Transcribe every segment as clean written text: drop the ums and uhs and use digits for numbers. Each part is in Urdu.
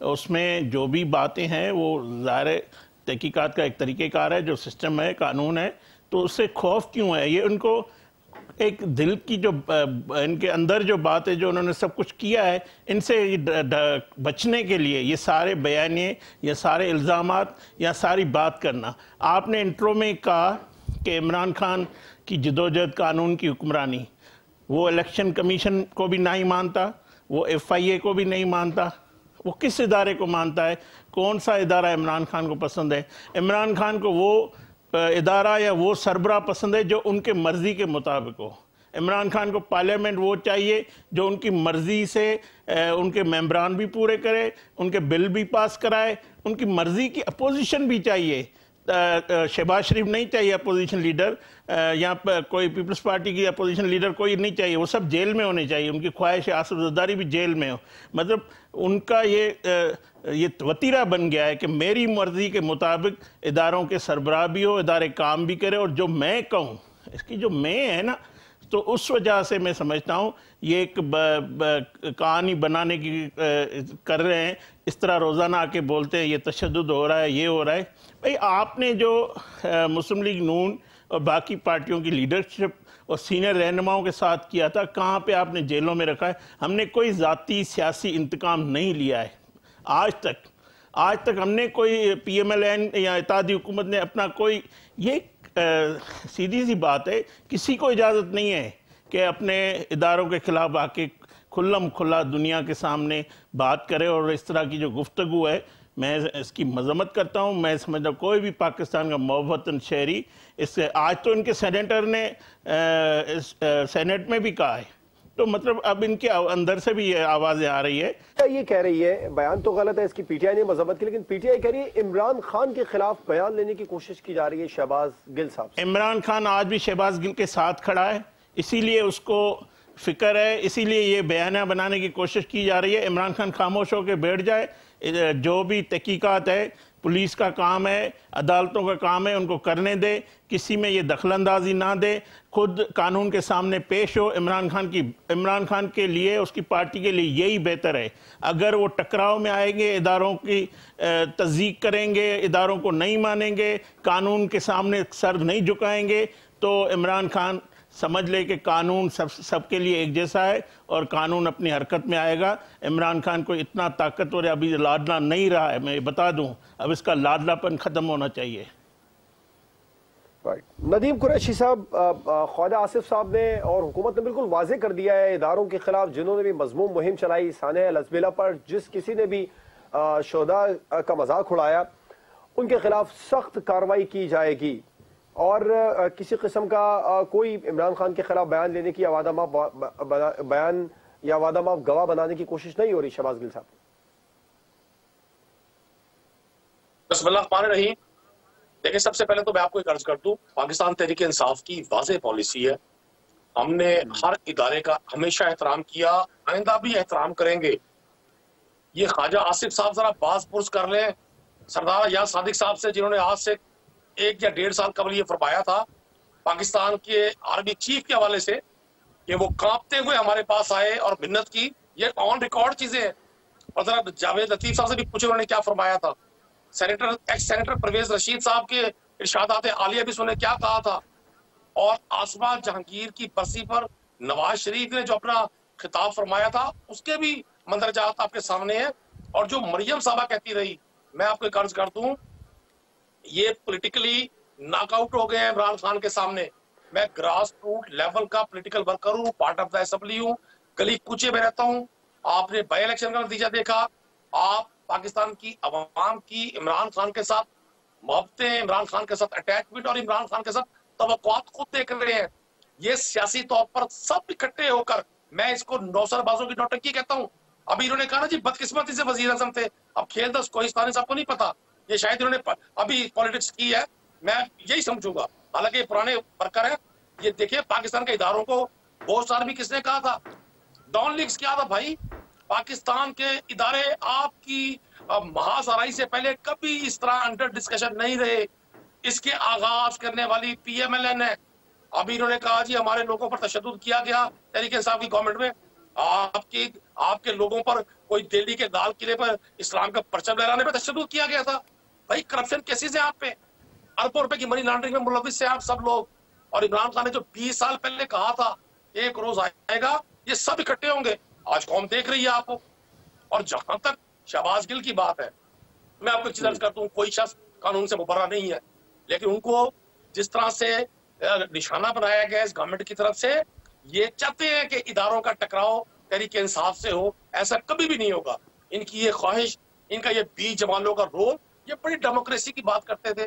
اس میں جو بھی باتیں ہیں وہ ظاہر تحقیقات کا ایک طریقہ کار ہے، جو سسٹم ہے، قانون ہے، تو اس سے خوف کیوں ہے؟ یہ ان کو ایک دل کی جو ان کے اندر جو بات ہے، جو انہوں نے سب کچھ کیا ہے، ان سے بچنے کے لیے یہ سارے بیانیے، یہ سارے الزامات، یا ساری بات کرنا۔ آپ نے انٹرو میں کہا کہ عمران خان کی جدوجہد قانون کی حکمرانی، وہ الیکشن کمیشن کو بھی نہیں مانتا، وہ ایف آئی اے کو بھی نہیں مانتا، وہ کس ادارے کو مانتا ہے؟ کون سا ادارہ عمران خان کو پسند ہے؟ عمران خان کو وہ ادارہ یا وہ سربراہ پسند ہے جو ان کے مرضی کے مطابق ہو۔ عمران خان کو پارلیمنٹ وہ چاہیے جو ان کی مرضی سے ان کے ممبران بھی پورے کرے، ان کے بل بھی پاس کرائے، ان کی مرضی کی اپوزیشن بھی چاہیے۔ شہباز شریف نہیں چاہیے اپوزیشن لیڈر، یا کوئی پیپلز پارٹی کی اپوزیشن لیڈر کوئی نہیں چاہیے، وہ سب جیل میں ہونے چاہیے، ان کی خواہش آصف زرداری بھی جیل میں ہو۔ مطلب ان کا یہ وتیرہ بن گیا ہے کہ میری مرضی کے مطابق اداروں کے سربراہ بھی ہو، ادارے کام بھی کرے، اور جو میں کہوں، اس کی جو میں ہے نا، تو اس وجہ سے میں سمجھتا ہوں یہ ایک کہانی بنانے کی کر رہے ہیں، اس طرح روزانہ آ کے بولتے ہیں یہ تشدد ہو رہا ہے، یہ ہو رہا ہے۔ بھئی آپ نے جو مسلم لیگ نون اور باقی پارٹیوں کی لیڈرشپ اور سینئر رہنماؤں کے ساتھ کیا تھا، کہاں پہ آپ نے جیلوں میں رکھا ہے؟ ہم نے کوئی ذاتی سیاسی انتقام نہیں لیا ہے آج تک ہم نے کوئی پی ایم ایل این یا اتحادی حکومت نے اپنا کوئی، یہ سیدھی سی بات ہے، کسی کو اجازت نہیں ہے کہ اپنے اداروں کے خلاف آ کے کھلم کھلا دنیا کے سامنے بات کرے، اور اس طرح کی جو گفتگو ہے میں اس کی مذمت کرتا ہوں۔ میں سمجھتا ہوں کوئی بھی پاکستان کا محبت شہری اس سے، آج تو ان کے سینیٹر نے سینیٹ میں بھی کہا ہے، تو مطلب اب ان کے اندر سے بھی یہ آوازیں آ رہی ہے۔ یہ کہہ رہی ہے، بیان تو غلط ہے اس کی پی ٹی آئی نے مذمت کی، لیکن پی ٹی آئی کہہ رہی ہے عمران خان کے خلاف بیان لینے کی کوشش کی جا رہی ہے شہباز گل صاحب سے۔ عمران خان آج بھی شہباز گل کے ساتھ کھڑا ہے، اسی لیے اس کو فکر ہے، اسی لیے یہ بیانیہ بنانے کی کوشش کی جا رہی ہے۔ عمران خان خاموش ہو کے بیٹھ جائے، جو بھی تحقیقات ہے، پولیس کا کام ہے، عدالتوں کا کام ہے، ان کو کرنے دے، کسی میں یہ دخل اندازی نہ دے، خود قانون کے سامنے پیش ہو۔ عمران خان کے لیے، اس کی پارٹی کے لیے یہی بہتر ہے۔ اگر وہ ٹکراؤ میں آئیں گے، اداروں کی تصدیق کریں گے، اداروں کو نہیں مانیں گے، قانون کے سامنے سر نہیں جھکائیں گے، تو عمران خان سمجھ لے کہ قانون سب کے لیے ایک جیسا ہے، اور قانون اپنی حرکت میں آئے گا۔ عمران خان کو اتنا طاقتور ابھی لاڈلا نہیں رہا ہے، میں بتا دوں، اب اس کا لاڈلا پن ختم ہونا چاہیے۔ ندیم قریشی صاحب، خواجہ آصف صاحب نے اور حکومت نے بالکل واضح کر دیا ہے اداروں کے خلاف جنہوں نے بھی مذموم مہم چلائی سانحہ الازبیلا پر، جس کسی نے بھی شہداء کا مذاق اڑایا، ان کے خلاف سخت کارروائی کی جائے گی، اور کسی قسم کا کوئی عمران خان کے خلاف بیان لینے کی بیان یا وعدہ معاف گواہ بنانے کی کوشش نہیں ہو رہی۔ شہباز گل صاحب، بسم اللہ الرحمن الرحیم۔ دیکھیں، سب سے پہلے تو میں آپ کو ایک عرض کر دوں، پاکستان تحریک انصاف کی واضح پالیسی ہے، ہم نے ہر ادارے کا ہمیشہ احترام کیا، آئندہ بھی احترام کریں گے۔ یہ خواجہ آصف صاحب ذرا باز پرس کر لیں سردار ایاز صادق صاحب سے، جنہوں نے آج سے 1 یا 1.5 سال قبل یہ فرمایا تھا پاکستان کے آرمی چیف کے حوالے سے، کہ وہ کانپتے ہوئے ہمارے پاس آئے اور منت کی۔ یہ آن ریکارڈ چیزیں ہیں، اور ذرا جاوید لطیف صاحب سے بھی پوچھے انہوں نے کیا فرمایا تھا۔ ایکس سینیٹر پرویز رشید صاحب کے ارشادات عالیہ بھی سنے کیا کہا تھا، اور آصمہ جہانگیر کی برسی پر نواز شریف نے جو اپنا خطاب فرمایا تھا، اس کے بھی مندرجات آپ کے سامنے ہیں۔ اور جو مریم صاحبہ کہتی رہی، میں آپ کو ایک عرض کر دوں، یہ پولیٹیکلی ناک آؤٹ ہو گئے ہیں عمران خان کے سامنے۔ میں گراس روٹ لیول کا پولیٹیکل ورکر ہوں، پارٹ آف دا اسمبلی ہوں، گلی کوچے میں رہتا ہوں۔ آپ نے بائی الیکشن کا نتیجہ دیکھا، آپ پاکستان کی عوام کی عمران خان کے ساتھ محبتیں، عمران خان کے ساتھ اٹیچمنٹ اور عمران خان کے ساتھ توقعات خود دیکھ رہے ہیں۔ یہ سیاسی طور پر سب اکٹھے ہو کر، میں اس کو نوسر بازوں کی نوٹنکی کہتا ہوں۔ ابھی انہوں نے کہا نا جی بدقسمتی سے وزیر اعظم تھے، اب کھیل دس کوہستانی صاحب کو نہیں پتا، یہ شاید انہوں نے ابھی پالیٹکس کی ہے، میں یہی سمجھوں گا، حالانکہ یہ پرانے ورکر ہیں۔ یہ دیکھیں، پاکستان کے اداروں کو بہت آرمی کس نے کہا تھا؟ ڈان لیگز کیا تھا بھائی؟ پاکستان کے ادارے آپ کی محاذ آرائی سے پہلے کبھی اس طرح انڈر ڈسکشن نہیں رہے۔ اس کے آغاز کرنے والی پی ایم ایل این ہے۔ ابھی انہوں نے کہا جی ہمارے لوگوں پر تشدد کیا گیا تحریک انصاف کی گورنمنٹ میں۔ آپ کے لوگوں پر کوئی دہلی کے لال قلعے پر اسلام کا پرچم لہرانے پہ تشدد کیا گیا تھا. بھائی کرپشن کیسز ہیں آپ پہ, اربوں روپے کی منی لانڈرنگ میں ملوث ہیں آپ سب لوگ. اور عمران خان نے جو 20 سال پہلے کہا تھا ایک روز آئے گا یہ سب اکٹھے ہوں گے, آج قوم دیکھ رہی ہے آپ کو. اور جہاں تک شہباز گل کی بات ہے, میں آپ کو ایک چیز عرض کرتا ہوں, کوئی شخص قانون سے مبرہ نہیں ہے, لیکن ان کو جس طرح سے نشانہ بنایا گیا اس گورنمنٹ کی طرف سے, یہ چاہتے ہیں کہ اداروں کا ٹکراؤ تحریک انصاف سے ہو, ایسا کبھی بھی نہیں ہوگا. ان کی یہ خواہش, ان کا یہ 20 جوانوں کا رول, یہ بڑی ڈیموکریسی کی بات کرتے تھے,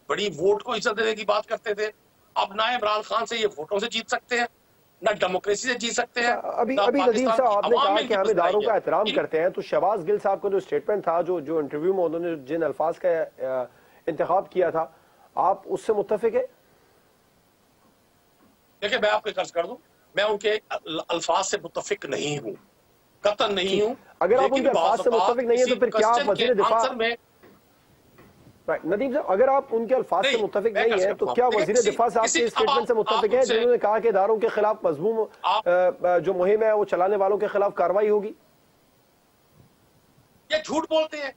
بڑی ووٹ کو عزت دینے کی بات کرتے تھے. اب نہ عمران خان سے یہ ووٹوں سے جیت سکتے ہیں, نہ ڈیموکریسی سے جیت سکتے ہیں. ابھی ندیم صاحب آپ نے کہا کہ ہم اداروں کا احترام کرتے ہیں, تو شہباز گل صاحب کا جو اسٹیٹمنٹ تھا, جو انٹرویو میں انہوں نے جن الفاظ کا انتخاب کیا تھا, آپ اس سے متفق ہیں؟ دیکھیں میں آپ کو عرض کر دوں, میں ان کے الفاظ سے متفق نہیں ہوں, قطعاً نہیں ہوں. اگر آپ ان کے الفاظ سے متفق نہیں ہیں تو پھر کیا وزیر دفاع, ندیم صاحب اگر آپ ان کے الفاظ سے متفق نہیں ہیں تو کیا وزیر دفاع صاحب کے اسٹیٹمنٹ سے متفق ہیں جنہوں نے کہا کہ اداروں کے خلاف مذموم جو مہم ہے وہ چلانے والوں کے خلاف کارروائی ہوگی؟ یہ جھوٹ بولتے ہیں,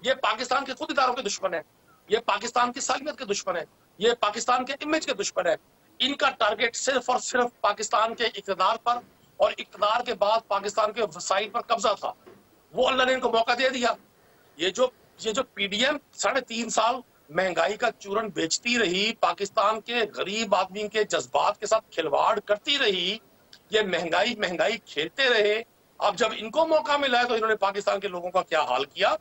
یہ پاکستان کے خود اداروں کے دشمن ہیں, یہ پاکستان کی سالمیت کے دشمن ہیں, یہ پاکستان کے امیج کے دشمن ہیں. ان کا ٹارگٹ صرف اور صرف پاکستان کے اقتدار پر اور اقتدار کے بعد پاکستان کے وسائل پر قبضہ تھا. وہ اللہ نے ان کو موقع دے دیا. یہ جو پی ڈی ایم 3.5 سال مہنگائی کا چورن بیچتی رہی, پاکستان کے غریب آدمی کے جذبات کے ساتھ کھلواڑ کرتی رہی, یہ مہنگائی کھیلتے رہے. اب جب ان کو موقع ملا ہے تو انہوں نے پاکستان کے لوگوں کا کیا حال کیا.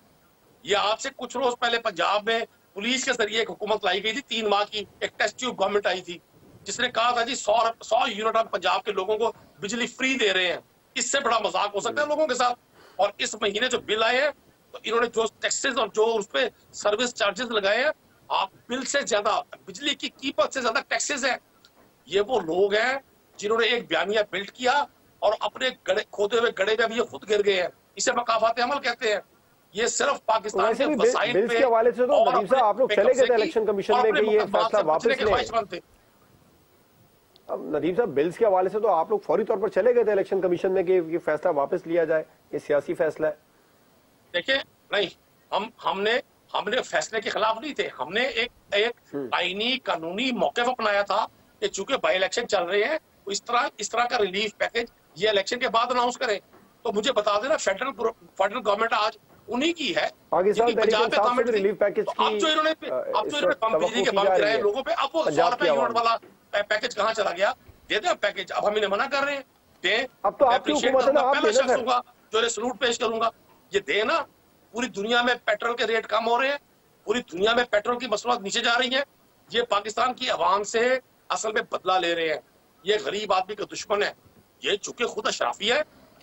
یہ آج سے کچھ روز پہلے پنجاب میں پولیس کے ذریعے ایک حکومت لائی گئی تھی, 3 ماہ کی ایک ٹیسٹ ٹیوب گورنمنٹ آئی تھی, جس نے کہا تھا جی 100 یونٹ ہم پنجاب کے لوگوں کو بجلی فری دے رہے ہیں. اس سے بڑا مذاق ہو سکتا ہے لوگوں کے ساتھ. اور اس مہینے جو بل آئے ہیں تو انہوں نے جو ٹیکسز اور جو اس پہ سروس چارجز لگائے ہیں, آپ بل سے زیادہ, بجلی کی قیمت سے زیادہ ٹیکسز ہیں. یہ وہ لوگ ہیں جنہوں نے ایک بیانیہ بلڈ کیا اور اپنے کھودے ہوئے گڑے میں بھی یہ خود گر گئے ہیں. اسے مقافات عمل کہتے ہیں. یہ صرف پاکستان کے وسائل پہ حوالے سے تو ندیم صاحب آپ لوگ چلے گئے تھے الیکشن کمیشن میں کہ یہ فیصلہ واپس لیں. اب ندیم صاحب بلز کے حوالے سے تو آپ لوگ فوری طور پر چلے گئے تھے الیکشن کمیشن میں کہ یہ فیصلہ واپس لیا جائے, یہ سیاسی فیصلہ ہے. دیکھیں نہیں, ہم نے فیصلے کے خلاف نہیں تھے. ہم نے ایک آئینی قانونی موقف اپنایا تھا کہ چونکہ بائی الیکشن چل رہے ہیں تو اس طرح کا ریلیف پیکج یہ الیکشن کے بعد اناؤنس کریں. تو مجھے بتا دینا فیڈرل گورنمنٹ آج انہی کی ہے, پاکستان پنجاب میں ریلیف پیکج کی اب جو انہوں نے کم بجلی کے بم گرائے لوگوں پہ, اب وہ 100 روپے یونٹ والا پیکج کہاں چلا گیا؟ دے دیں پیکج. اب ہم انہیں منع کر رہے ہیں, دیں. اب تو آپ کی حکومت ہے نا, آپ پہلا شخص ہوں گا جو انہیں سلوٹ پیش کروں گا. یہ دیں نا. پوری دنیا میں پیٹرول کے ریٹ کم ہو رہے ہیں, پوری دنیا میں پیٹرول کی مصنوعات نیچے جا رہی ہیں. یہ پاکستان کی عوام سے اصل میں بدلہ لے رہے ہیں. یہ غریب آدمی کا دشمن ہے. یہ چونکہ خود اشرافی ہے,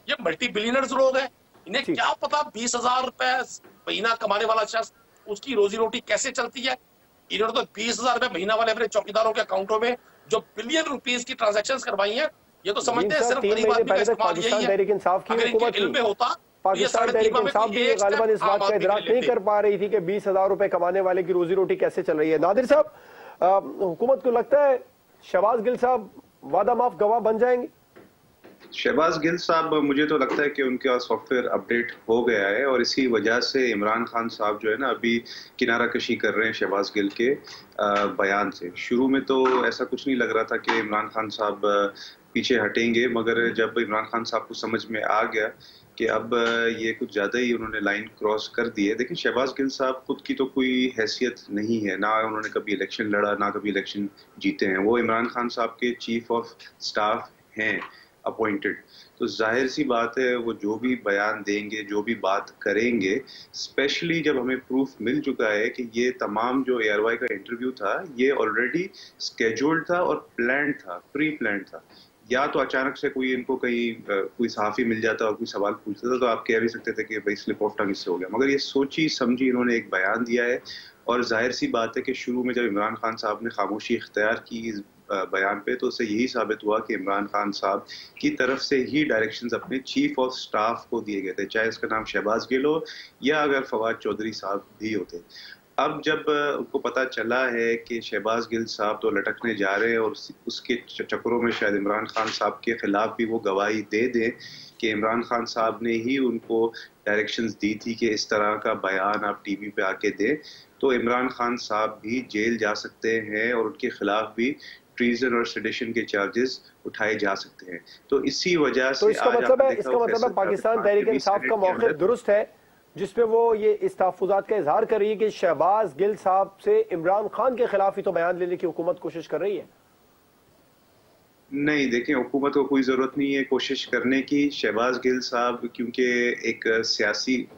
یہ ملٹی بلینئرز لوگ ہیں, انہیں کیا پتا 20,000 روپے مہینہ کمانے والا شخص اس کی روزی روٹی کیسے چلتی ہے. انہوں نے تو 20,000 روپے مہینہ والے اپنے چوکیداروں کے اکاؤنٹوں میں جو بلین روپیز کی ٹرانزیکشنز کروائی ہیں, یہ تو سمجھتے ہیں صرف غریب آدمی کا استعمال یہی ہے. اگر ان کے علم میں ہوتا, پاکستان تحریک انصاف بھی غالباً اس بات کا ادراک نہیں کر پا رہی تھی کہ 20,000 روپے کمانے والے کی روزی روٹی کیسے چل رہی ہے. نادر صاحب, حکومت کو لگتا ہے شہباز گل صاحب وعدہ معاف گواہ بن جائیں گے؟ شہباز گل صاحب مجھے تو لگتا ہے کہ ان کا سافٹ ویئر اپڈیٹ ہو گیا ہے, اور اسی وجہ سے عمران خان صاحب جو ہے نا ابھی کنارہ کشی کر رہے ہیں شہباز گل کے بیان سے. شروع میں تو ایسا کچھ نہیں لگ رہا تھا کہ عمران خان صاحب پیچھے ہٹیں گے, مگر جب عمران خان صاحب کو سمجھ میں آ گیا کہ اب یہ کچھ زیادہ ہی انہوں نے لائن کراس کر دی ہے. دیکھیں شہباز گل صاحب خود کی تو کوئی حیثیت نہیں ہے, نہ انہوں نے کبھی الیکشن لڑا, نہ کبھی الیکشن جیتے ہیں. وہ عمران خان صاحب کے چیف آف سٹاف ہیں اپوائنٹڈ. تو ظاہر سی بات ہے وہ جو بھی بیان دیں گے, جو بھی بات کریں گے, اسپیشلی جب ہمیں پروف مل چکا ہے کہ یہ تمام جو ARY کا انٹرویو تھا یہ آلریڈی اسکیجولڈ تھا اور پلانڈ تھا, پری پلانڈ تھا. یا تو اچانک سے کوئی ان کو کہیں کوئی صحافی مل جاتا اور کوئی سوال پوچھتا تھا تو آپ کہہ بھی سکتے تھے کہ بھائی سلپ آف ٹنگ اس سے ہو گیا, مگر یہ سوچی سمجھی انہوں نے ایک بیان دیا ہے. اور ظاہر سی بات ہے کہ شروع میں جب عمران خان صاحب نے خاموشی اختیار کی اس بیان پہ تو اس سے یہی ثابت ہوا کہ عمران خان صاحب کی طرف سے ہی ڈائریکشنز اپنے چیف آف سٹاف کو دیے گئے تھے, چاہے اس کا نام شہباز گل ہو یا اگر فواد چودھری صاحب بھی ہوتے. اب جب ان کو پتا چلا ہے کہ شہباز گل صاحب تو لٹکنے جا رہے ہیں اور اس کے چکروں میں شاید عمران خان صاحب کے خلاف بھی وہ گواہی دے دیں کہ عمران خان صاحب نے ہی ان کو ڈائریکشنز دی تھی کہ اس طرح کا بیان آپ ٹی وی پہ آ کے دیں، تو عمران خان صاحب بھی جیل جا سکتے ہیں اور ان کے خلاف بھی ٹریزن اور سیڈیشن کے چارجز اٹھائے جا سکتے ہیں۔ تو اسی وجہ سے اس کا مطلب ہے پاکستان تحریک انصاف کا موقف درست ہے جس میں وہ یہ اس تحفظات کا اظہار کر رہی ہے کہ شہباز گل صاحب سے عمران خان کے خلاف ہی تو بیان لینے کی حکومت کوشش کر رہی ہے۔ نہیں، دیکھیں حکومت کو کوئی ضرورت نہیں ہے کوشش کرنے کی۔ شہباز گل صاحب کیونکہ ایک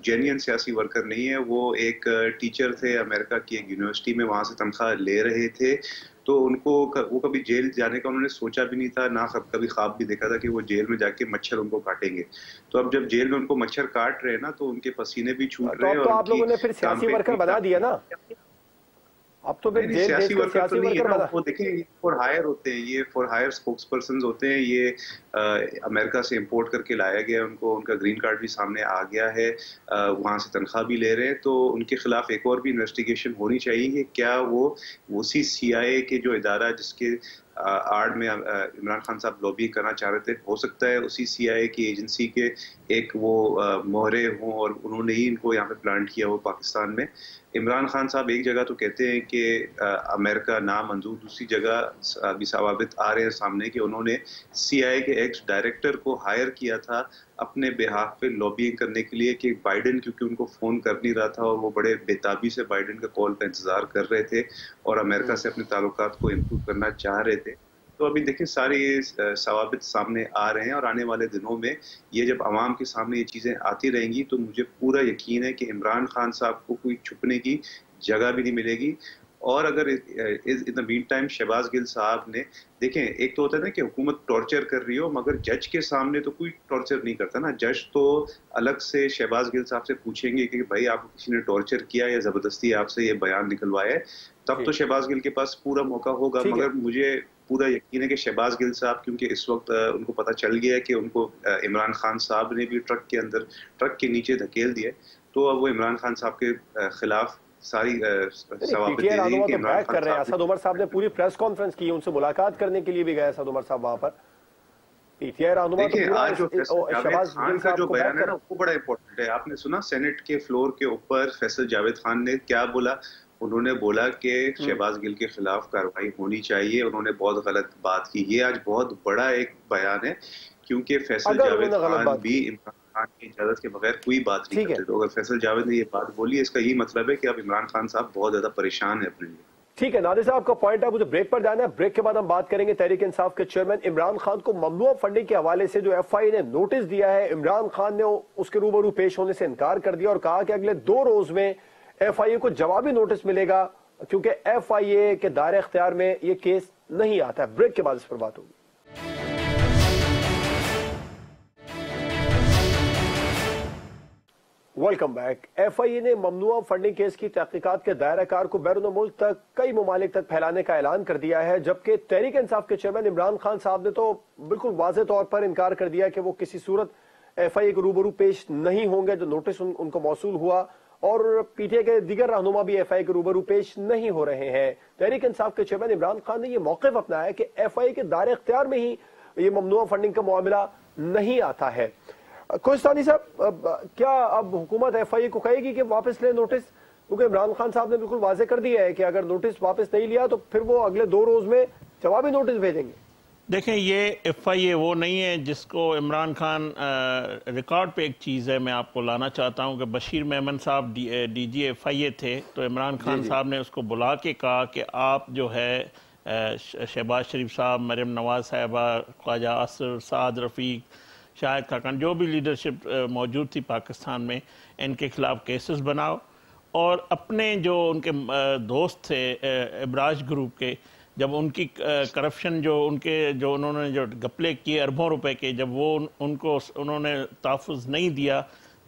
جینین سیاسی ورکر نہیں ہے، وہ ایک ٹیچر تھے امریکہ کی ایک یونیورسٹی میں، وہاں سے تنخواہ لے رہے تھے، تو وہ کبھی جیل جانے کا انہوں نے سوچا بھی نہیں تھا، نہ کبھی خواب بھی دیکھا تھا کہ وہ جیل میں جا کے مچھر ان کو کاٹیں گے۔ تو اب جب جیل میں ان کو مچھر کاٹ رہے ہیں نا، تو ان کے پسینے بھی چھوٹ رہے ہیں۔ تو آپ لوگوں نے پھر سیاسی ورکر بنا دیا نا، اب تو پھر سیاسی ورکر تو نہیں ہے نا، وہ دیکھیں فور ہائر ہوتے ہیں، یہ فور ہائر اسپوکس پرسنز ہوتے ہیں، یہ امریکہ سے امپورٹ کر کے لایا گیا، ان کا گرین کارڈ بھی سامنے آ گیا ہے، وہاں سے تنخواہ بھی لے رہے ہیں، تو ان کے خلاف ایک اور بھی انویسٹیگیشن ہونی چاہیے کہ کیا وہ اسی CIA کے جو ادارہ جس کے آڑ میں عمران خان صاحب لابی کرنا چاہ رہے تھے، ہو سکتا ہے اسی CIA کی ایجنسی کے ایک وہ مہرے ہوں اور انہوں نے ہی ان کو یہاں پہ پلانٹ کیا ہو پاکستان میں۔ عمران خان صاحب ایک جگہ تو کہتے ہیں کہ امریکہ نامنظور، دوسری جگہ ابھی ثوابت آ رہے ہیں سامنے کہ انہوں نے CIA کے ایکس ڈائریکٹر کو ہائر کیا تھا اپنے بہاف پہ لابینگ کرنے کے لیے کہ بائیڈن، کیونکہ ان کو فون کر نہیں رہا تھا اور وہ بڑے بےتابی سے بائیڈن کا کال کا انتظار کر رہے تھے اور امریکہ سے اپنے تعلقات کو امپروو کرنا چاہ رہے تھے۔ تو ابھی دیکھیں سارے یہ ثوابت سامنے آ رہے ہیں اور آنے والے دنوں میں یہ جب عوام کے سامنے یہ چیزیں آتی رہیں گی تو مجھے پورا یقین ہے کہ عمران خان صاحب کو کوئی چھپنے کی جگہ بھی نہیں ملے گی۔ اور اگر ان دا مین ٹائم شہباز گل صاحب نے، دیکھیں ایک تو ہوتا ہے نا کہ حکومت ٹارچر کر رہی ہو، مگر جج کے سامنے تو کوئی ٹارچر نہیں کرتا نا، جج تو الگ سے شہباز گل صاحب سے پوچھیں گے کہ بھائی آپ کو کسی نے ٹارچر کیا یا زبردستی آپ سے یہ بیان نکلوایا ہے، تب تو شہباز گل کے پاس پورا موقع ہوگا۔ مگر مجھے پورا یقین ہے کہ شہباز گل صاحب، کیونکہ اس وقت ان کو پتہ چل گیا ہے کہ ان کو عمران خان صاحب نے بھی ٹرک کے نیچے دھکیل دیا، تو اب وہ عمران خان صاحب کے خلاف ساری ثوابت دے رہی ہے کہ عمران خان صاحب اسد عمر صاحب نے پوری پریس کانفرنس کی، ان سے ملاقات کرنے کے لیے بھی گئے اسد عمر صاحب وہاں پر۔ دیکھیں آج جو جاوید خان کا جو بیان ہے نا وہ بڑا امپورٹنٹ ہے۔ آپ نے سنا سینٹ کے فلور کے اوپر فیصل جاوید خان نے کیا بولا؟ انہوں نے بولا کہ شہباز گل کے خلاف کارروائی ہونی چاہیے، انہوں نے بہت غلط بات کی۔ یہ آج بہت بڑا ایک بیان ہے کیونکہ فیصل جاوید خان بھی عمران خان کی اجازت کے بغیر کوئی بات نہیں کرتے، تو اگر فیصل جاوید نے یہ بات بولی اس کا یہی مطلب ہے کہ اب عمران خان صاحب بہت زیادہ پریشان ہے اپنے لیے۔ ٹھیک ہے نادر صاحب کا پوائنٹ ہے، مجھے بریک پر جانا ہے، بریک کے بعد ہم بات کریں گے تحریک انصاف کے چیئرمین عمران خان کو ممنوع فنڈنگ کے حوالے سے جو FIA نے نوٹس دیا ہے، عمران خان نے اس کے روبرو پیش ہونے سے انکار کر دیا اور کہا کہ اگلے 2 روز میں FIA کو جوابی نوٹس ملے گا کیونکہ FIA کے دائرہ اختیار میں یہ کیس نہیں آتا ہے۔ بریک کے بعد اس پر بات ہوگی۔ Welcome back. FIA نے ممنوع فنڈنگ کیس کی تحقیقات کے دائرہ کار کو بیرون ملک تک کئی ممالک تک پھیلانے کا اعلان کر دیا ہے، جبکہ تحریک انصاف کے چیئرمین عمران خان صاحب نے تو بالکل واضح طور پر انکار کر دیا کہ وہ کسی صورت FIA کے روبرو پیش نہیں ہوں گے۔ جو نوٹس ان کو موصول ہوا اور PTI کے دیگر رہنما بھی FIA کے روبرو پیش نہیں ہو رہے ہیں۔ تحریک انصاف کے چیئرمین عمران خان نے یہ موقف اپنایا کہ FIA کے دائرہ اختیار میں ہی یہ ممنوع فنڈنگ کا معاملہ نہیں آتا ہے۔ کوہستانی صاحب، کیا اب حکومت FIA کو کہے گی کہ واپس لے نوٹس؟ کیونکہ عمران خان صاحب نے بالکل واضح کر دیا ہے کہ اگر نوٹس واپس نہیں لیا تو پھر وہ اگلے 2 روز میں جوابی نوٹس بھیجیں گے۔ دیکھیں یہ FIA وہ نہیں ہے جس کو عمران خان ریکارڈ پہ ایک چیز ہے میں آپ کو لانا چاہتا ہوں کہ بشیر میمن صاحب DG FIA تھے، تو عمران خان صاحب نے اس کو بلا کے کہا کہ آپ جو ہے شہباز شریف صاحب، مریم نواز صاحبہ، خواجہ عاصر، سعد رفیق، شاہد خاقان، جو بھی لیڈرشپ موجود تھی پاکستان میں، ان کے خلاف کیسز بناؤ، اور اپنے جو ان کے دوست تھے ابراج گروپ کے، جب ان کی کرپشن جو انہوں نے جو گپلے کیے اربوں روپے کے، جب وہ انہوں نے تحفظ نہیں دیا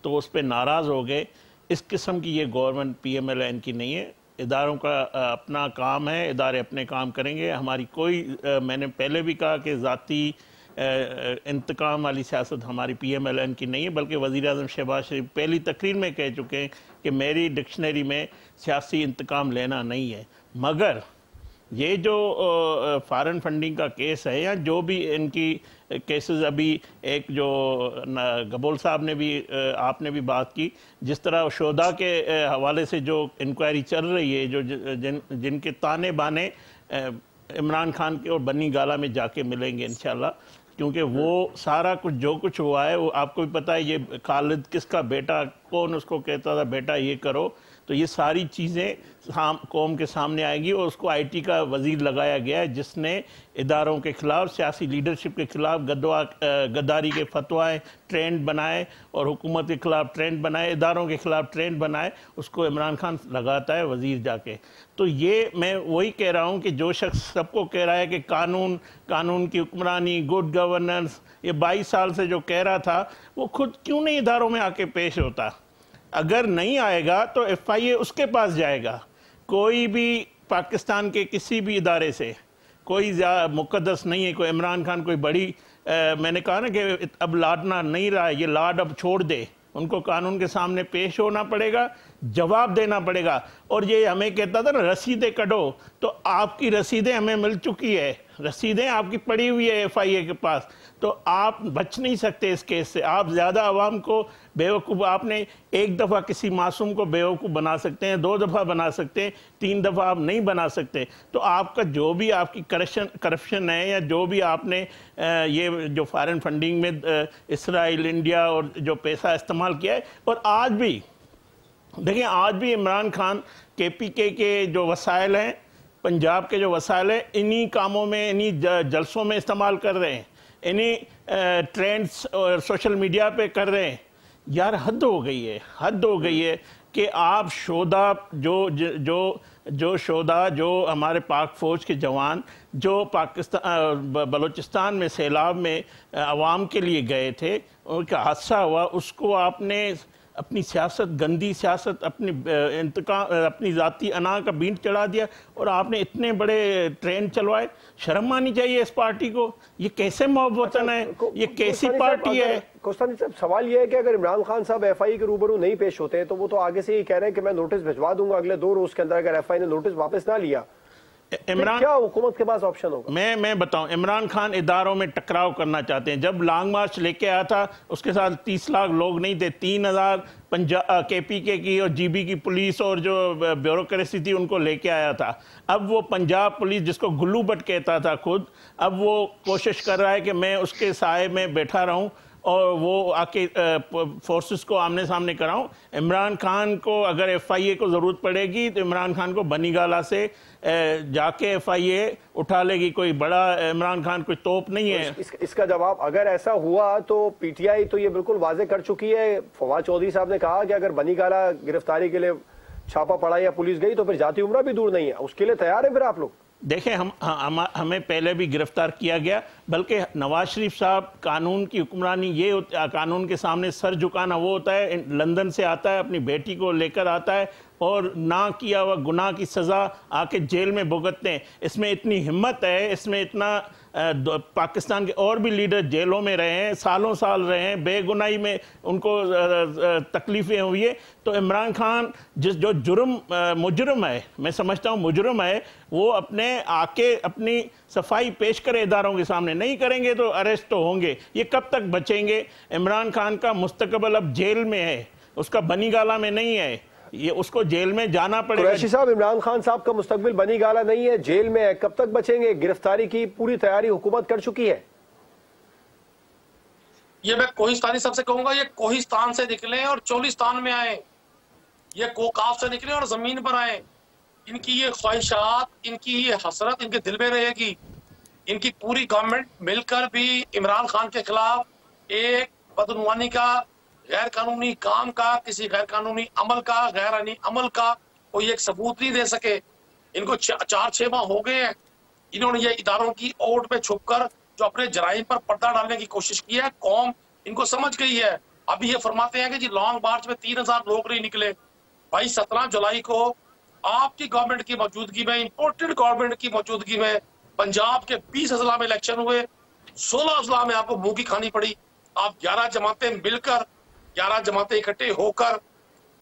تو اس پہ ناراض ہو گئے۔ اس قسم کی یہ گورنمنٹ PMLN کی نہیں ہے، اداروں کا اپنا کام ہے، ادارے اپنے کام کریں گے۔ ہماری کوئی، میں نے پہلے بھی کہا کہ ذاتی انتقام والی سیاست ہماری PMLN کی نہیں ہے، بلکہ وزیر اعظم شہباز شریف پہلی تقریر میں کہہ چکے ہیں کہ میری ڈکشنری میں سیاسی انتقام لینا نہیں ہے. مگر یہ جو فارن فنڈنگ کا کیس ہے یا جو بھی ان کی کیسز ابھی ایک جو گبول صاحب نے بھی آپ نے بھی بات کی جس طرح شہداء کے حوالے سے جو انکوائری چل رہی ہے جو جن کے تانے بانے عمران خان کے اور بنی گالہ میں جا کے ملیں گے انشاءاللہ کیونکہ وہ سارا کچھ جو کچھ ہوا ہے وہ آپ کو بھی پتہ ہے یہ خالد کس کا بیٹا کون اس کو کہتا تھا بیٹا یہ کرو تو یہ ساری چیزیں قوم کے سامنے آئے گی اور اس کو آئی ٹی کا وزیر لگایا گیا ہے جس نے اداروں کے خلاف سیاسی لیڈرشپ کے خلاف غداری کے فتوائیں ٹرینڈ بنائے اور حکومت کے خلاف ٹرینڈ بنائے اداروں کے خلاف ٹرینڈ بنائے اس کو عمران خان لگاتا ہے وزیر جا کے. تو یہ میں وہی کہہ رہا ہوں کہ جو شخص سب کو کہہ رہا ہے کہ قانون کی حکمرانی گڈ گورننس یہ 22 سال سے جو کہہ رہا تھا وہ خود کیوں نہیں اداروں میں آ کے پیش ہوتا. اگر نہیں آئے گا تو ایف آئی اے اس کے پاس جائے گا. کوئی بھی پاکستان کے کسی بھی ادارے سے کوئی مقدس نہیں ہے. کوئی عمران خان کوئی بڑی میں نے کہا نا کہ اب لاڈنا نہیں رہا ہے یہ لاڈ اب چھوڑ دے. ان کو قانون کے سامنے پیش ہونا پڑے گا جواب دینا پڑے گا. اور یہ ہمیں کہتا تھا نا رسیدیں کڈو تو آپ کی رسیدیں ہمیں مل چکی ہے رسیدیں آپ کی پڑی ہوئی ہے ایف آئی اے کے پاس تو آپ بچ نہیں سکتے اس کیس سے. آپ زیادہ عوام کو بیوقوف آپ نے ایک دفعہ کسی معصوم کو بیوقوف بنا سکتے ہیں 2 دفعہ بنا سکتے ہیں 3 دفعہ آپ نہیں بنا سکتے. تو آپ کا جو بھی آپ کی کرپشن ہے یا جو بھی آپ نے یہ جو فارن فنڈنگ میں اسرائیل انڈیا اور جو پیسہ استعمال کیا ہے اور آج بھی دیکھیں آج بھی عمران خان کے پی کے جو وسائل ہیں پنجاب کے جو وسائل ہیں انہی کاموں میں انہی جلسوں میں استعمال کر رہے ہیں انہی ٹرینڈز اور سوشل میڈیا پہ کر رہے ہیں. یار حد ہو گئی ہے کہ آپ شہداء جو شہداء جو ہمارے پاک فوج کے جوان جو بلوچستان میں سیلاب میں عوام کے لیے گئے تھے ان کا حادثہ ہوا اس کو آپ نے اپنی سیاست گندی سیاست اپنی ذاتی انا کا بینٹ چڑھا دیا اور آپ نے اتنے بڑے ٹرین چلوائے. شرم آنی چاہیے اس پارٹی کو. یہ کیسے محب وطن ہے یہ کیسی پارٹی ہے. کوستانی صاحب سوال یہ ہے کہ اگر عمران خان صاحب ایف آئی کے روبرو نہیں پیش ہوتے تو وہ تو آگے سے یہ کہہ رہے ہیں کہ میں نوٹس بھجوا دوں گا اگلے 2 روز کے اندر. اگر ایف آئی نے نوٹس واپس نہ لیا کیا حکومت کے پاس آپشن ہوگا؟ میں بتاؤں عمران خان اداروں میں ٹکراؤ کرنا چاہتے ہیں. جب لانگ مارچ لے کے آیا تھا اس کے ساتھ 30 لاکھ لوگ نہیں تھے 3000 کے پی کے کی اور جی بی کی پولیس اور جو بیوروکریسی تھی ان کو لے کے آیا تھا. اب وہ پنجاب پولیس جس کو گلو بٹ کہتا تھا خود اب وہ کوشش کر رہا ہے کہ میں اس کے سائے میں بیٹھا رہوں اور وہ آ کے فورسز کو آمنے سامنے کراؤں. عمران خان کو اگر ایف آئی اے کو ضرورت پڑے گی تو عمران خان کو بنی گالہ سے جا کے ایف آئی اے اٹھا لے گی. کوئی بڑا عمران خان کوئی توپ نہیں ہے. اس کا جواب اگر ایسا ہوا تو پی ٹی آئی تو یہ بالکل واضح کر چکی ہے. فواد چودھری صاحب نے کہا کہ اگر بنی گالہ گرفتاری کے لیے چھاپا پڑا یا پولیس گئی تو پھر ذاتی عمرہ بھی دور نہیں ہے. اس کے لیے تیار ہیں پھر آپ لوگ؟ دیکھیں ہمیں پہلے بھی گرفتار کیا گیا بلکہ نواز شریف صاحب قانون کی حکمرانی یہ قانون کے سامنے سر جھکانا وہ ہوتا ہے. لندن سے آتا ہے اپنی بیٹی کو لے کر آتا ہے اور نہ کیا ہوا گناہ کی سزا آ کے جیل میں بھگتتے ہیں. اس میں اتنی ہمت ہے اس میں اتنا پاکستان کے اور بھی لیڈر جیلوں میں رہے ہیں سالوں سال رہے ہیں بے گناہی میں ان کو تکلیفیں ہوئی ہے. تو عمران خان جو مجرم ہے میں سمجھتا ہوں مجرم ہے وہ اپنے آ کے اپنی صفائی پیش کرے اداروں کے سامنے. نہیں کریں گے تو اریسٹ تو ہوں گے. یہ کب تک بچیں گے؟ عمران خان کا مستقبل اب جیل میں ہے اس کا بنی گالہ میں نہیں ہے. یہ اس کو جیل میں جانا پڑے گا. قریشی صاحب عمران خان صاحب کا مستقبل بنی گالہ نہیں ہے جیل میں ہے. کب تک بچیں گے؟ گرفتاری کی پوری تیاری حکومت کر چکی ہے. یہ میں کوہستانی صاحب سے کہوں گا یہ کوہستان سے نکلیں اور چولستان میں آئیں. یہ کوکاف سے نکلیں اور زمین پر آئیں. ان کی یہ خواہشات ان کی یہ حسرت ان کے دل میں رہے گی. ان کی پوری گورنمنٹ مل کر بھی عمران خان کے خلاف ایک بدعنوانی کا غیر قانونی کام کا کسی غیر قانونی عمل کا غیر آئینی عمل کا کوئی ایک ثبوت نہیں دے سکے. ان کو 4-6 ماہ ہو گئے ہیں انہوں نے یہ اداروں کی اوٹ پہ چھپ کر جو اپنے جرائم پر پردہ ڈالنے کی کوشش کی ہے. قوم ان کو سمجھ گئی ہے. ابھی یہ فرماتے ہیں کہ جی لانگ مارچ میں 3000 لوگ نہیں نکلے. بھائی 17 جولائی کو آپ کی گورنمنٹ کی موجودگی میں امپورٹنٹ گورنمنٹ کی موجودگی میں پنجاب کے 20 اضلاع میں الیکشن ہوئے. 16 اضلاع میں آپ کو منہ کی کھانی پڑی. آپ 11 جماعتیں مل کر 11 جماعتیں اکٹھے ہو کر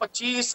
25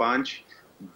5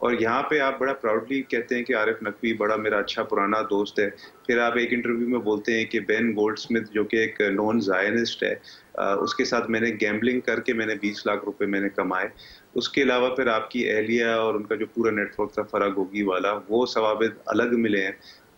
اور یہاں پہ آپ بڑا پراؤڈلی کہتے ہیں کہ عارف نقوی بڑا میرا اچھا پرانا دوست ہے. پھر آپ ایک انٹرویو میں بولتے ہیں کہ بین گولڈ سمتھ جو کہ ایک نون زائنسٹ ہے, اس کے ساتھ میں نے گیمبلنگ کر کے میں نے 20 لاکھ روپے میں نے کمائے. اس کے علاوہ پھر آپ کی اہلیہ اور ان کا جو پورا نیٹ ورک تھا فرا گوگی والا, وہ ثوابت الگ ملے ہیں.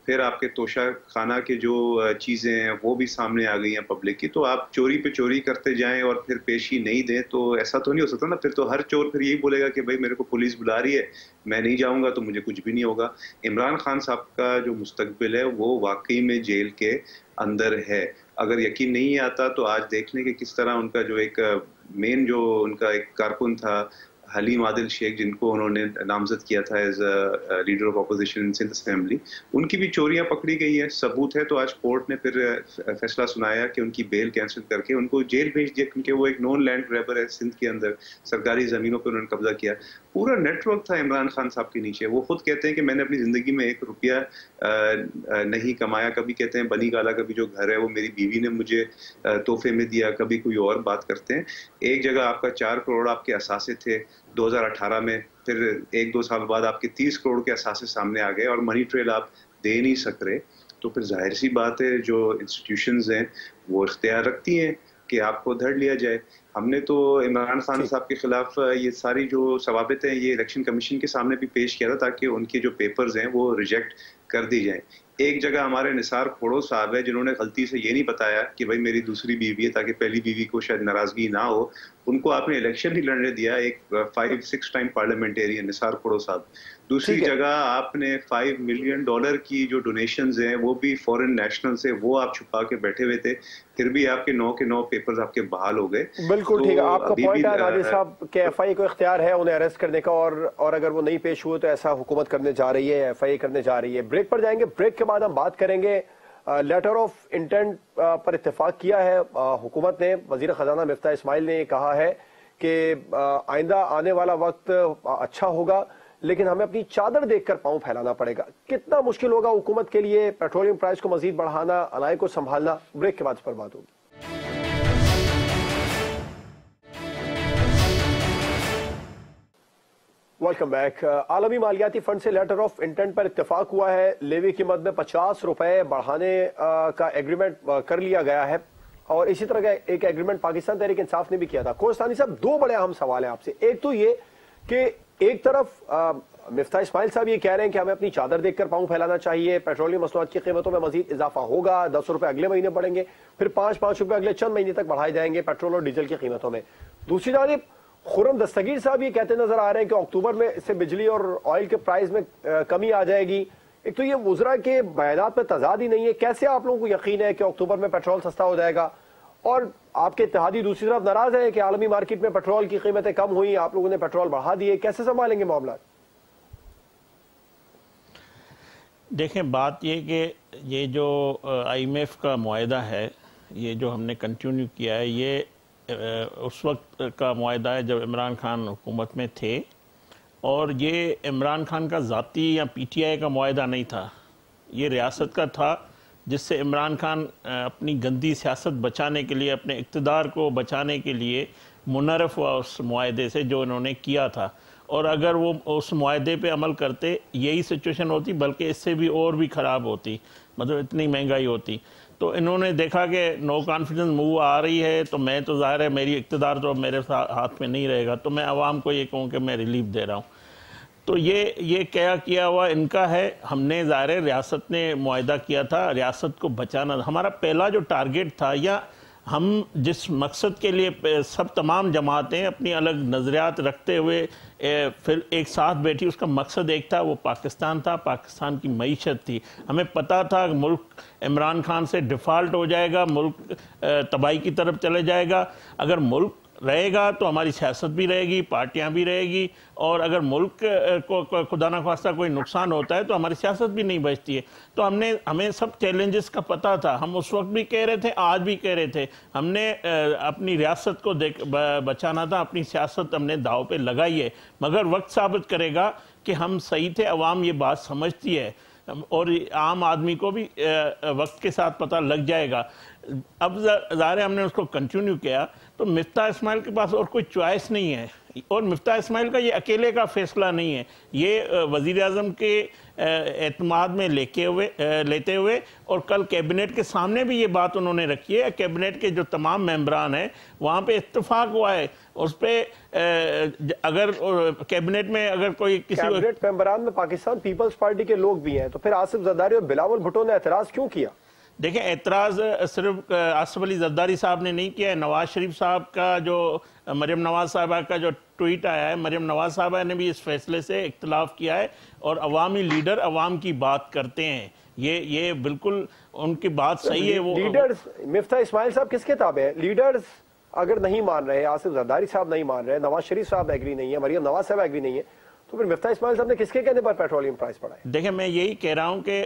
پھر آپ کے توشہ خانہ کے جو چیزیں ہیں وہ بھی سامنے آ گئی ہیں پبلک کی. تو آپ چوری پہ چوری کرتے جائیں اور پھر پیشی نہیں دیں تو ایسا تو نہیں ہو سکتا نا. پھر تو ہر چور پھر یہی بولے گا کہ بھائی میرے کو پولیس بلا رہی ہے, میں نہیں جاؤں گا تو مجھے کچھ بھی نہیں ہوگا. عمران خان صاحب کا جو مستقبل ہے وہ واقعی میں جیل کے اندر ہے. اگر یقین نہیں آتا تو آج دیکھ لیں کہ کس طرح ان کا جو ایک مین جو ان کا ایک کارکن تھا حلیم عادل شیخ, جن کو انہوں نے نامزد کیا تھا as a leader of opposition in Sindh assembly, ان کی بھی چوریاں پکڑی گئی ہیں. ثبوت ہے. تو آج کورٹ نے پھر فیصلہ سنایا کہ ان کی بیل کینسل کر کے ان کو جیل بھیج دیا, کیونکہ وہ ایک نون لینڈ گریبر ہے سندھ کے اندر. سرکاری زمینوں پہ انہوں نے قبضہ کیا. پورا نیٹ ورک تھا عمران خان صاحب کے نیچے. وہ خود کہتے ہیں کہ میں نے اپنی زندگی میں 1 روپیہ نہیں کمایا. کبھی کہتے ہیں بنی گالا کا بھی جو گھر ہے وہ میری بیوی نے مجھے تحفے میں دیا, کبھی کوئی اور بات کرتے ہیں. ایک جگہ آپ کا 4 کروڑ آپ کے اثاثے تھے 2018 میں, پھر 1-2 سال بعد آپ کے 30 کروڑ کے اثاثے سامنے آ گئے اور منی ٹریل آپ دے نہیں سک رہے. تو پھر ظاہر سی بات ہے جو انسٹیٹیوشنز ہیں وہ اختیار رکھتی ہیں کہ آپ کو دھڑ لیا جائے. ہم نے تو عمران خان صاحب کے خلاف یہ ساری جو ثوابت ہیں یہ الیکشن کمیشن کے سامنے بھی پیش کیا تھا تاکہ ان کے جو پیپرز ہیں وہ ریجیکٹ کر دی جائیں. ایک جگہ ہمارے نثار کھوڑو صاحب ہے جنہوں نے غلطی سے یہ نہیں بتایا کہ بھائی میری دوسری بیوی ہے تاکہ پہلی بیوی کو شاید ناراضگی نہ ہو, ان کو آپ نے الیکشن نہیں لڑنے دیا. ایک 5-6 ٹائم پارلیمنٹیرین نثار کھوڑو صاحب. دوسری جگہ آپ نے $5 ملین کی جو ڈونیشنز ہیں وہ بھی فورن نیشنل سے, وہ آپ چھپا کے بیٹھے ہوئے تھے. پھر بھی آپ کے 9 کے 9 پیپرز آپ کے بحال ہو گئے. بالکل ٹھیک ہے. آپ کا پوائنٹ ہے نادر صاحب کہ ایف آئی اے کو اختیار ہے انہیں اریسٹ کرنے کا, اور اگر وہ نہیں پیش ہوئے تو ایسا حکومت کرنے جا رہی ہے, ایف آئی اے کرنے جا رہی ہے. بریک پر جائیں گے. بریک کے بعد ہم بات کریں گے لیٹر آف انٹینٹ پر اتفاق کیا ہے حکومت نے. وزیر خزانہ مفتاح اسماعیل نے یہ کہا ہے کہ آئندہ آنے والا وقت اچھا ہوگا, لیکن ہمیں اپنی چادر دیکھ کر پاؤں پھیلانا پڑے گا. کتنا مشکل ہوگا حکومت کے لیے پیٹرولیم پرائز کو مزید بڑھانا, علائق کو سنبھالنا. بریک کے بعد اس پر بات ہوگی. Welcome back. عالمی مالیاتی فنڈ سے لیٹر آف انٹینٹ پر اتفاق ہوا ہے. لیوی کی مد میں 50 روپے بڑھانے کا ایگریمنٹ کر لیا گیا ہے, اور اسی طرح کا ایک ایگریمنٹ پاکستان تحریک انصاف نے بھی کیا تھا. کوہستانی صاحب, 2 بڑے اہم سوال ہیں آپ سے. ایک تو یہ کہ ایک طرف مفتاح اسماعیل صاحب یہ کہہ رہے ہیں کہ ہمیں اپنی چادر دیکھ کر پاؤں پھیلانا چاہیے, پیٹرولیم مصنوعات کی قیمتوں میں مزید اضافہ ہوگا, 10 روپے اگلے مہینے بڑھیں گے, پھر 5 روپے اگلے چند مہینے تک بڑھائے جائیں گے پیٹرول اور ڈیزل کی قیمتوں میں. دوسری جانب خرم دستگیر صاحب یہ کہتے نظر آ رہے ہیں کہ اکتوبر میں اس سے بجلی اور آئل کے پرائز میں کمی آ جائے گی. ایک تو یہ وزراء کے بیانات میں تضاد ہی نہیں ہے. کیسے آپ لوگوں کو یقین ہے کہ اکتوبر میں پیٹرول سستا ہو جائے گا, اور آپ کے اتحادی دوسری طرف ناراض ہیں کہ عالمی مارکیٹ میں پیٹرول کی قیمتیں کم ہوئی, آپ لوگوں نے پیٹرول بڑھا دیے. کیسے سنبھالیں گے معاملات؟ دیکھیں, بات یہ کہ یہ جو آئی ایم ایف کا معاہدہ ہے, یہ جو ہم نے کنٹینیو کیا ہے, یہ اس وقت کا معاہدہ ہے جب عمران خان حکومت میں تھے, اور یہ عمران خان کا ذاتی یا پی ٹی آئی کا معاہدہ نہیں تھا. یہ ریاست کا تھا, جس سے عمران خان اپنی گندی سیاست بچانے کے لیے, اپنے اقتدار کو بچانے کے لیے منحرف ہوا اس معاہدے سے جو انہوں نے کیا تھا. اور اگر وہ اس معاہدے پہ عمل کرتے یہی سچویشن ہوتی, بلکہ اس سے بھی اور بھی خراب ہوتی, مطلب اتنی مہنگائی ہوتی. تو انہوں نے دیکھا کہ نو کانفیڈنس موو آ رہی ہے, تو میں تو ظاہر ہے میری اقتدار تو اب میرے ہاتھ میں نہیں رہے گا, تو میں عوام کو یہ کہوں کہ میں ریلیف دے رہا ہوں. تو یہ کیا ہوا ان کا ہے. ہم نے ظاہر ہے ریاست نے معاہدہ کیا تھا, ریاست کو بچانا ہمارا پہلا جو ٹارگیٹ تھا, یا ہم جس مقصد کے لیے سب تمام جماعتیں اپنی الگ نظریات رکھتے ہوئے پھر ایک ساتھ بیٹھی, اس کا مقصد ایک تھا, وہ پاکستان تھا, پاکستان کی معیشت تھی. ہمیں پتہ تھا کہ ملک عمران خان سے ڈیفالٹ ہو جائے گا, ملک تباہی کی طرف چلے جائے گا. اگر ملک رہے گا تو ہماری سیاست بھی رہے گی, پارٹیاں بھی رہے گی, اور اگر ملک کو خدا نخواستہ کوئی نقصان ہوتا ہے تو ہماری سیاست بھی نہیں بچتی ہے. تو ہمیں سب چیلنجز کا پتہ تھا. ہم اس وقت بھی کہہ رہے تھے, آج بھی کہہ رہے تھے, ہم نے اپنی ریاست کو بچانا تھا, اپنی سیاست ہم نے داؤ پہ لگائی ہے. مگر وقت ثابت کرے گا کہ ہم صحیح تھے. عوام یہ بات سمجھتی ہے. اور عام آدمی کو بھی وقت کے ساتھ پتہ لگ جائے گا. اب ظاہر ہم نے اس کو کنٹینیو کیا تو مفتاح اسماعیل کے پاس اور کوئی چوائس نہیں ہے, اور مفتاح اسماعیل کا یہ اکیلے کا فیصلہ نہیں ہے, یہ وزیر اعظم کے اعتماد میں لیتے ہوئے اور کل کیبنٹ کے سامنے بھی یہ بات انہوں نے رکھی ہے. کیبنٹ کے جو تمام ممبران ہیں وہاں پہ اتفاق ہوا ہے اس پہ. اگر کیبنٹ میں اگر کوئی کیبنٹ ممبران میں پاکستان پیپلز پارٹی کے لوگ بھی ہیں تو پھر آصف زرداری اور بلاول بھٹو نے اعتراض کیوں کیا؟ دیکھیں, اعتراض صرف آصف علی زرداری صاحب نے نہیں کیا ہے, نواز شریف صاحب کا جو مریم نواز صاحبہ کا جو ٹویٹ آیا ہے, مریم نواز صاحبہ نے بھی اس فیصلے سے اختلاف کیا ہے, اور عوامی لیڈر عوام کی بات کرتے ہیں, یہ بالکل ان کی بات صحیح ہے. وہ لیڈرز مفتاح اسماعیل صاحب کس کے تابع ہیں؟ لیڈرز اگر نہیں مان رہے, آصف زرداری صاحب نہیں مان رہے, نواز شریف صاحب ایگری نہیں ہے, مریم نواز صاحب ایگری نہیں ہے, تو پھر مفتاح اسماعیل صاحب نے کس کے کہنے پر پیٹرولیم پرائس بڑھائے؟ دیکھیں, میں یہی کہہ رہا ہوں کہ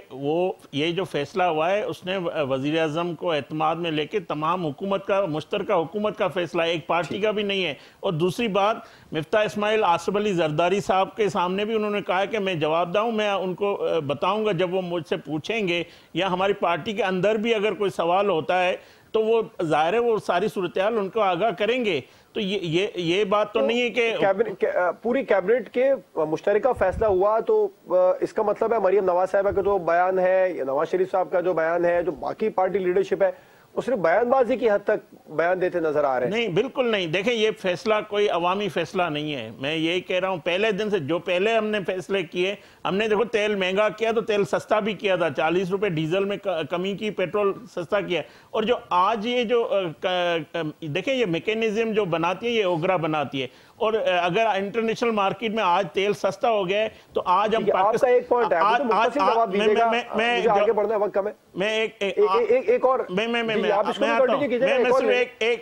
یہ جو فیصلہ ہوا ہے اس نے وزیر اعظم کو اعتماد میں لے کے تمام حکومت کا مشترکہ حکومت کا فیصلہ ہے, ایک پارٹی کا بھی نہیں ہے. اور دوسری بات, مفتاح اسماعیل آصف علی زرداری صاحب کے سامنے بھی انہوں نے کہا کہ میں جواب داؤں, میں ان کو بتاؤں گا جب وہ مجھ سے پوچھیں گے, یا ہماری پارٹی کے اندر بھی اگر کوئی سوال ہوتا ہے تو وہ ظاہر ہے وہ ساری صورتحال ان کو آگاہ کریں گے. تو یہ بات تو نہیں ہے کہ پوری کیبنٹ کے مشترکہ فیصلہ ہوا, تو اس کا مطلب ہے مریم نواز صاحبہ کا جو بیان ہے یا نواز شریف صاحب کا جو بیان ہے, جو باقی پارٹی لیڈرشپ ہے, وہ صرف بیان بازی کی حد تک بیان دیتے نظر آ رہے ہیں؟ نہیں, بالکل نہیں. دیکھیں, یہ فیصلہ کوئی عوامی فیصلہ نہیں ہے. میں یہی کہہ رہا ہوں, پہلے دن سے جو پہلے ہم نے فیصلے کیے, ہم نے دیکھو تیل مہنگا کیا تو تیل سستا بھی کیا تھا, 40 روپے ڈیزل میں کمی کی, پیٹرول سستا کیا. اور جو آج یہ جو دیکھیں یہ میکینزم جو بناتی ہے یہ اوگرا بناتی ہے, اور اگر انٹرنیشنل مارکیٹ میں آج تیل سستا ہو گیا ہے تو آج ہم آپ کا ایک پوائنٹ ہے, مختصر جواب دیجیے گا, مجھے آگے بڑھنا ہے, وقت کم ہے. میں ایک اور صرف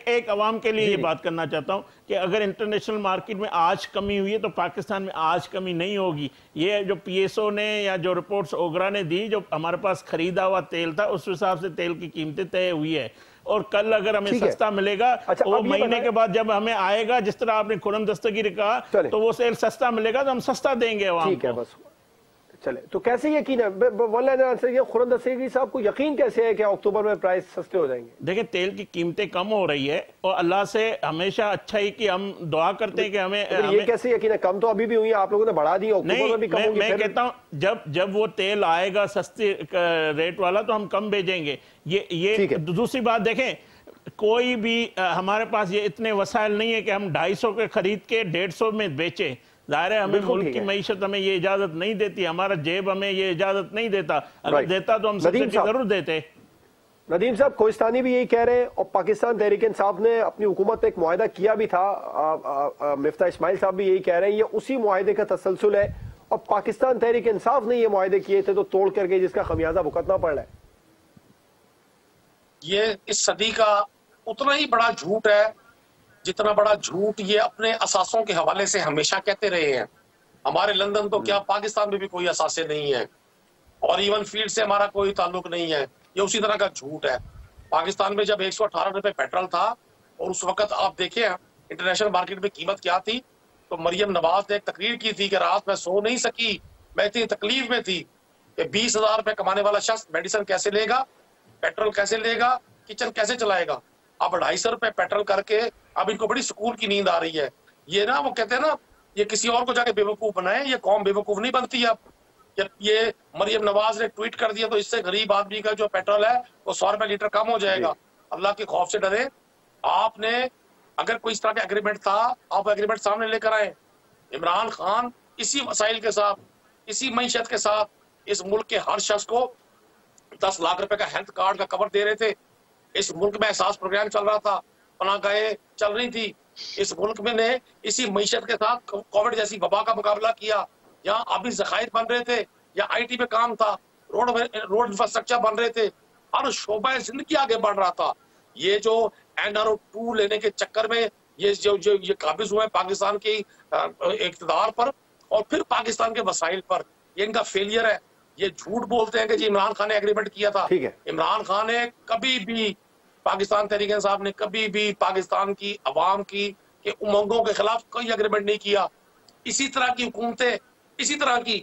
ایک عوام کے لیے یہ بات کرنا چاہتا ہوں کہ اگر انٹرنیشنل مارکیٹ میں آج کمی ہوئی ہے تو پاکستان میں آج کمی نہیں ہوگی. یہ جو پی ایس او نے یا جو رپورٹس اوگرا نے دی, جو ہمارے پاس خریدا ہوا تیل تھا اس حساب سے تیل کی قیمتیں طے ہوئی ہے, اور کل اگر ہمیں سستا ملے گا وہ مہینے کے بعد جب ہمیں آئے گا, جس طرح آپ نے خرم دستگیر کہا, تو وہ تیل سستا ملے گا تو ہم سستا دیں گے عوام کو. بس چلے, تو کیسے یقین ہے ون لائن آنسر یہ خرم دستگیر صاحب کو یقین کیسے ہے کہ اکتوبر میں پرائس سستے ہو جائیں گے؟ دیکھیں, تیل کی قیمتیں کم ہو رہی ہے اور اللہ سے ہمیشہ اچھا ہی کہ ہم دعا کرتے ہیں کہ ہمیں یہ کیسے یقین ہے؟ کم تو ابھی بھی ہوئی ہیں, آپ لوگوں نے بڑھا دی, اکتوبر میں بھی کم ہوگی. میں کہتا ہوں جب وہ تیل آئے گا سستے ریٹ والا تو ہم کم بھیجیں گے. یہ دوسری بات, دیکھیں کوئی بھی ہمارے پاس یہ اتنے وسائل نہیں ہے کہ ہم 250 کے خرید کے 150 میں بیچیں. ظاہر ہے ہمیں ملک کی معیشت ہمیں یہ اجازت نہیں دیتی, ہمارا جیب ہمیں یہ اجازت نہیں دیتا. اگر دیتا تو ہم سبسڈی ضرور دیتے. ندیم صاحب, کوہستانی بھی یہی کہہ رہے ہیں, اور پاکستان تحریک انصاف نے اپنی حکومت پہ ایک معاہدہ کیا بھی تھا, مفتاح اسماعیل صاحب بھی یہی کہہ رہے ہیں, یہ اسی معاہدے کا تسلسل ہے, اور پاکستان تحریک انصاف نے یہ معاہدے کیے تھے تو توڑ کر کے جس کا خمیازہ بھگتنا پڑ رہا ہے. یہ اس صدی کا اتنا ہی بڑا جھوٹ ہے جتنا بڑا جھوٹ یہ اپنے اثاثوں کے حوالے سے ہمیشہ کہتے رہے ہیں. ہمارے لندن تو کیا پاکستان میں بھی کوئی اثاثے نہیں ہیں, اور ایون فیلڈ سے ہمارا کوئی تعلق نہیں ہے. یہ اسی طرح کا جھوٹ ہے. پاکستان میں جب 118 روپے پیٹرول تھا, اور اس وقت آپ دیکھیں انٹرنیشنل مارکیٹ میں قیمت کیا تھی, تو مریم نواز نے ایک تقریر کی تھی کہ رات میں سو نہیں سکی, میں اتنی تکلیف میں تھی کہ 20,000 روپے کمانے والا شخص میڈیسن کیسے لے گا, پیٹرول کیسے لے گا, کچن کیسے چلائے گا. اب 250 روپے پیٹرول کر کے اب ان کو بڑی سکون کی نیند آ رہی ہے. یہ نا وہ کہتے ہیں نا, یہ کسی اور کو جا کے بے وقوف بنائے, یہ قوم بے وقوف نہیں بنتی. اب یہ مریم نواز نے ٹویٹ کر دیا تو اس سے غریب آدمی کا جو پیٹرول ہے وہ 100 روپے لیٹر کم ہو جائے گا. اللہ کے خوف سے ڈرے. آپ نے اگر کوئی اس طرح کا ایگریمنٹ تھا, آپ ایگریمنٹ سامنے لے کر آئے. عمران خان اسی وسائل کے ساتھ, اسی معیشت کے ساتھ اس ملک کے ہر شخص کو 10 لاکھ روپے کا ہیلتھ کارڈ کا کور دے رہے تھے. اس ملک میں احساس پروگرام چل رہا تھا, پناہ گاہیں چل رہی تھی. اس ملک میں نے اسی معیشت کے ساتھ کووڈ جیسی وبا کا مقابلہ کیا. یہاں آبی ذخائر بن رہے تھے, یا آئی ٹی پہ کام تھا, روڈ انفراسٹرکچر بن رہے تھے, ہر شعبہ زندگی آگے بڑھ رہا تھا. یہ جو NRO2 لینے کے چکر میں یہ قابض ہوئے پاکستان کی اقتدار پر اور پھر پاکستان کے وسائل پر, یہ ان کا فیلئر ہے. یہ جھوٹ بولتے ہیں کہ جی عمران خان نے ایگریمنٹ کیا تھا. عمران خان نے کبھی بھی, پاکستان تحریک انصاف نے کبھی بھی پاکستان کی عوام کی امنگوں کے خلاف کوئی ایگریمنٹ نہیں کیا. اسی طرح کی حکومتیں, اسی طرح کی